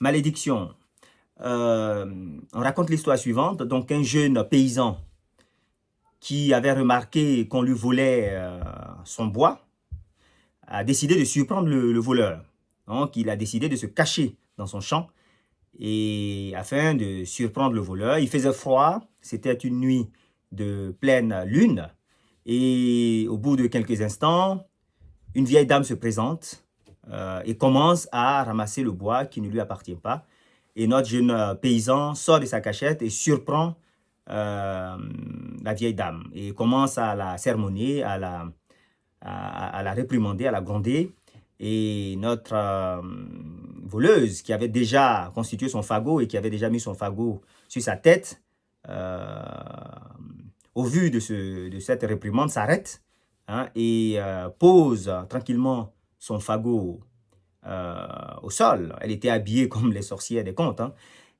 Malédiction. On raconte l'histoire suivante. Donc, un jeune paysan qui avait remarqué qu'on lui volait son bois a décidé de surprendre le voleur. Donc, il a décidé de se cacher dans son champ et afin de surprendre le voleur. Il faisait froid, c'était une nuit de pleine lune et au bout de quelques instants, une vieille dame se présente et commence à ramasser le bois qui ne lui appartient pas. Et notre jeune paysan sort de sa cachette et surprend la vieille dame et commence à la sermonner, à la réprimander, à la gronder. Et notre voleuse, qui avait déjà constitué son fagot et qui avait déjà mis son fagot sur sa tête, au vu de cette réprimande, s'arrête et pose tranquillement son fagot au sol. Elle était habillée comme les sorcières des contes.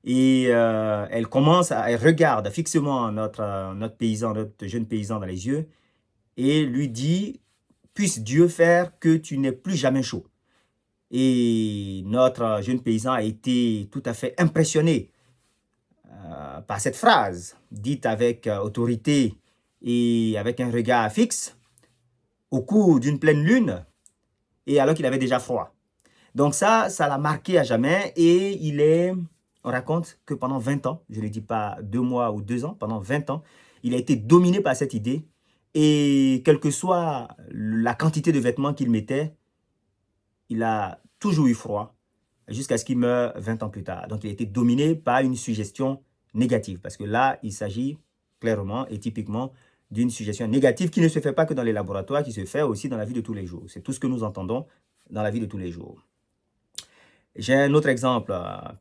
Et elle regarde fixement notre paysan, notre jeune paysan dans les yeux et lui dit: puisse Dieu faire que tu n'aies plus jamais chaud. Et notre jeune paysan a été tout à fait impressionné par cette phrase, dite avec autorité et avec un regard fixe, au cours d'une pleine lune, et alors qu'il avait déjà froid. Donc ça l'a marqué à jamais, et on raconte que pendant 20 ans, je ne dis pas 2 mois ou 2 ans, pendant 20 ans, il a été dominé par cette idée, et quelle que soit la quantité de vêtements qu'il mettait, il a toujours eu froid, jusqu'à ce qu'il meure 20 ans plus tard. Donc il a été dominé par une suggestion négative, parce que là, il s'agit clairement et typiquement d'une suggestion négative qui ne se fait pas que dans les laboratoires, qui se fait aussi dans la vie de tous les jours. C'est tout ce que nous entendons dans la vie de tous les jours. J'ai un autre exemple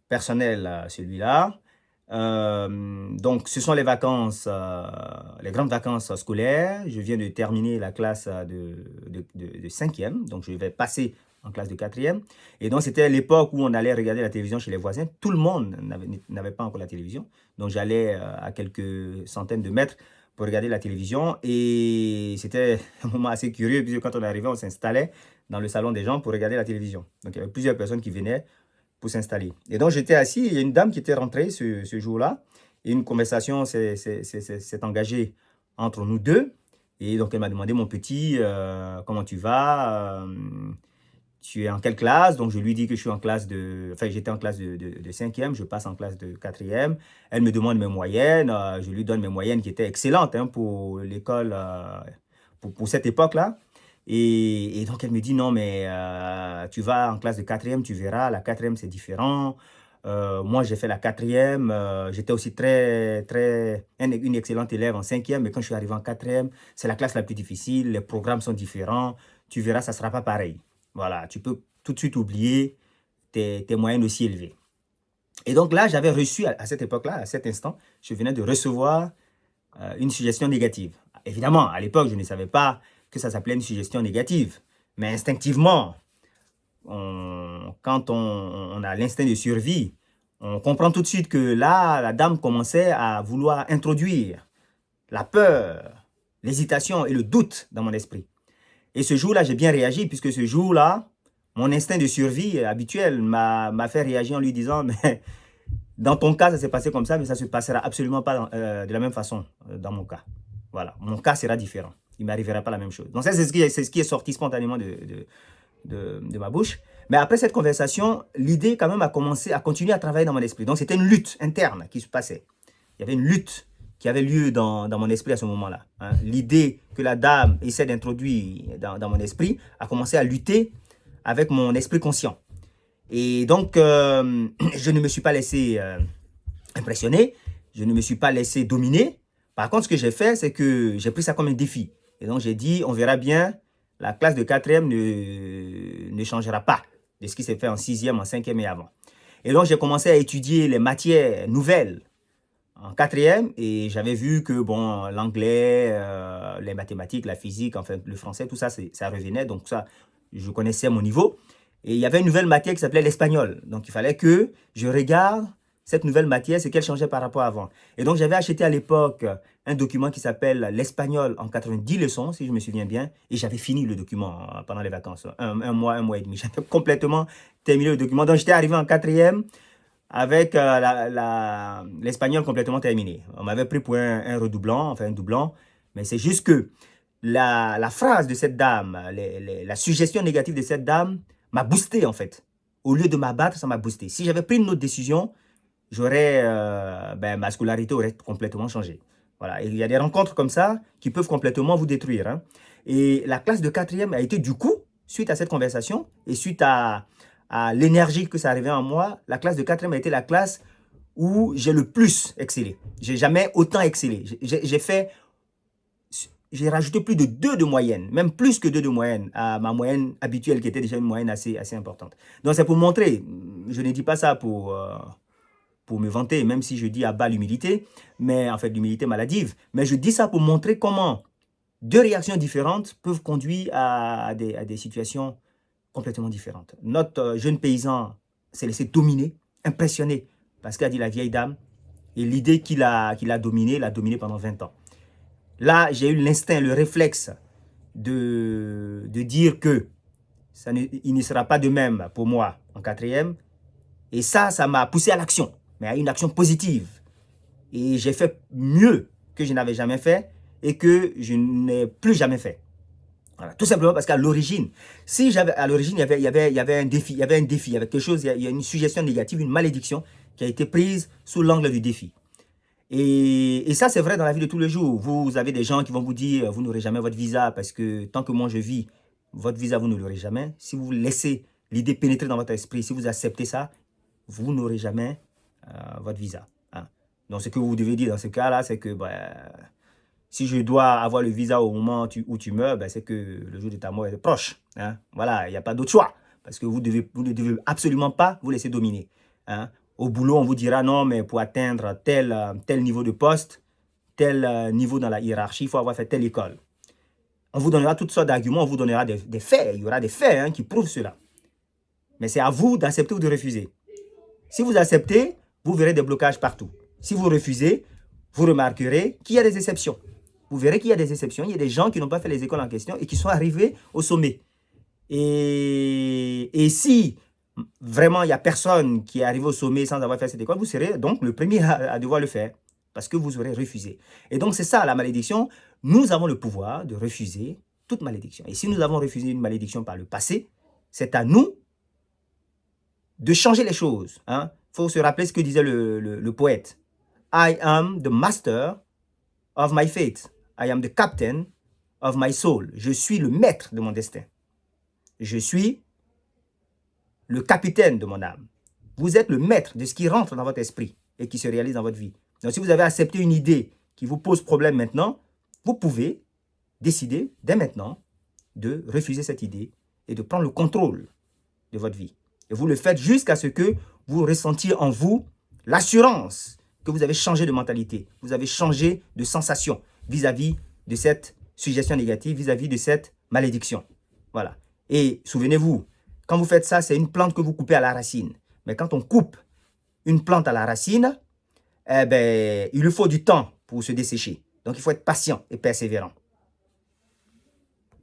personnel, celui-là. Donc, ce sont les vacances, les grandes vacances scolaires. Je viens de terminer la classe de 5e, donc je vais passer en classe de 4e. Et donc, c'était l'époque où on allait regarder la télévision chez les voisins. Tout le monde n'avait pas encore la télévision. Donc, j'allais à quelques centaines de mètres pour regarder la télévision. Et c'était un moment assez curieux, puisque quand on arrivait, on s'installait dans le salon des gens pour regarder la télévision. Donc, il y avait plusieurs personnes qui venaient pour s'installer. Et donc, j'étais assis, il y a une dame qui était rentrée ce jour-là, et une conversation s'est engagée entre nous deux. Et donc, elle m'a demandé: mon petit, comment tu vas? Tu es en quelle classe? Donc, je lui dis que je suis en classe j'étais en classe de 5e, je passe en classe de 4e. Elle me demande mes moyennes, je lui donne mes moyennes qui étaient excellentes pour l'école, pour cette époque-là. Et donc, elle me dit: non, mais tu vas en classe de 4e, tu verras, la 4e, c'est différent. Moi, j'ai fait la 4e, j'étais aussi une excellente élève en 5e, mais quand je suis arrivé en 4e, c'est la classe la plus difficile, les programmes sont différents, tu verras, ça ne sera pas pareil. Voilà, tu peux tout de suite oublier tes moyennes aussi élevées. Et donc là, j'avais reçu, à cette époque-là, à cet instant, je venais de recevoir une suggestion négative. Évidemment, à l'époque, je ne savais pas que ça s'appelait une suggestion négative. Mais instinctivement, quand on a l'instinct de survie, on comprend tout de suite que là, la dame commençait à vouloir introduire la peur, l'hésitation et le doute dans mon esprit. Et ce jour-là, j'ai bien réagi, puisque ce jour-là, mon instinct de survie habituel m'a fait réagir en lui disant: mais dans ton cas, ça s'est passé comme ça, mais ça ne se passera absolument pas de la même façon dans mon cas. Voilà, mon cas sera différent. Il ne m'arrivera pas la même chose. Donc ça, c'est ce qui est sorti spontanément de ma bouche. Mais après cette conversation, l'idée quand même a continué à travailler dans mon esprit. Donc c'était une lutte interne qui se passait. Il y avait une lutte qui avait lieu dans mon esprit à ce moment-là. L'idée que la dame essaie d'introduire dans mon esprit a commencé à lutter avec mon esprit conscient. Et donc, je ne me suis pas laissé impressionner, je ne me suis pas laissé dominer. Par contre, ce que j'ai fait, c'est que j'ai pris ça comme un défi. Et donc, j'ai dit: on verra bien, la classe de 4e ne changera pas de ce qui s'est fait en 6e, en 5e et avant. Et donc, j'ai commencé à étudier les matières nouvelles en 4e, et j'avais vu que bon, l'anglais, les mathématiques, la physique, enfin le français, tout ça, ça revenait. Donc ça, je connaissais mon niveau. Et il y avait une nouvelle matière qui s'appelait l'espagnol. Donc il fallait que je regarde cette nouvelle matière, c'est qu'elle changeait par rapport à avant. Et donc j'avais acheté à l'époque un document qui s'appelle l'espagnol en 90 leçons, si je me souviens bien. Et j'avais fini le document pendant les vacances, un mois et demi. J'avais complètement terminé le document. Donc j'étais arrivé en 4e. avec l'espagnol complètement terminé. On m'avait pris pour un redoublant, enfin un doublant, mais c'est juste que la phrase de cette dame, la suggestion négative de cette dame m'a boosté en fait. Au lieu de m'abattre, ça m'a boosté. Si j'avais pris une autre décision, ma scolarité aurait complètement changé. Voilà. Et il y a des rencontres comme ça qui peuvent complètement vous détruire. Hein. Et la classe de 4e a été du coup, suite à cette conversation et suite à l'énergie que ça arrivait en moi, la classe de 4e a été la classe où j'ai le plus excellé. J'ai jamais autant excellé. J'ai rajouté plus de 2 de moyenne, même plus que 2 de moyenne à ma moyenne habituelle qui était déjà une moyenne assez importante. Donc c'est pour montrer, je ne dis pas ça pour me vanter, même si je dis à bas l'humilité, mais en fait l'humilité maladive, mais je dis ça pour montrer comment 2 réactions différentes peuvent conduire à des situations complètement différentes. Notre jeune paysan s'est laissé dominer, impressionné par ce qu'a dit la vieille dame, et l'idée qu'il a dominé, l'a dominé pendant 20 ans. Là, j'ai eu l'instinct, le réflexe de dire que il ne sera pas de même pour moi en 4e, et ça m'a poussé à l'action, mais à une action positive. Et j'ai fait mieux que je n'avais jamais fait et que je n'ai plus jamais fait. Voilà. Tout simplement parce qu'à l'origine, il y avait un défi, il y avait quelque chose, il y a une suggestion négative, une malédiction qui a été prise sous l'angle du défi. Et ça, c'est vrai dans la vie de tous les jours. Vous avez des gens qui vont vous dire, vous n'aurez jamais votre visa parce que tant que moi je vis, votre visa, vous ne l'aurez jamais. Si vous laissez l'idée pénétrer dans votre esprit, si vous acceptez ça, vous n'aurez jamais votre visa. Hein. Donc, ce que vous devez dire dans ce cas-là, c'est que si je dois avoir le visa au moment où tu meurs, c'est que le jour de ta mort est proche. Hein. Voilà, il n'y a pas d'autre choix. Parce que vous ne devez absolument pas vous laisser dominer. Hein. Au boulot, on vous dira non, mais pour atteindre tel niveau de poste, tel niveau dans la hiérarchie, il faut avoir fait telle école. On vous donnera toutes sortes d'arguments, on vous donnera des faits. Il y aura des faits qui prouvent cela. Mais c'est à vous d'accepter ou de refuser. Si vous acceptez, vous verrez des blocages partout. Si vous refusez, vous remarquerez qu'il y a des exceptions. Vous verrez qu'il y a des exceptions. Il y a des gens qui n'ont pas fait les écoles en question et qui sont arrivés au sommet. Et si vraiment il n'y a personne qui est arrivé au sommet sans avoir fait cette école, vous serez donc le premier à devoir le faire parce que vous aurez refusé. Et donc c'est ça la malédiction. Nous avons le pouvoir de refuser toute malédiction. Et si nous avons refusé une malédiction par le passé, c'est à nous de changer les choses. Il faut se rappeler ce que disait le poète. I am the master of my fate. I am the captain of my soul. Je suis le maître de mon destin. Je suis le capitaine de mon âme. Vous êtes le maître de ce qui rentre dans votre esprit et qui se réalise dans votre vie. Donc si vous avez accepté une idée qui vous pose problème maintenant, vous pouvez décider dès maintenant de refuser cette idée et de prendre le contrôle de votre vie. Et vous le faites jusqu'à ce que vous ressentiez en vous l'assurance que vous avez changé de mentalité, vous avez changé de sensation vis-à-vis de cette suggestion négative, vis-à-vis de cette malédiction. Voilà. Et souvenez-vous, quand vous faites ça, c'est une plante que vous coupez à la racine. Mais quand on coupe une plante à la racine, il lui faut du temps pour se dessécher. Donc, il faut être patient et persévérant.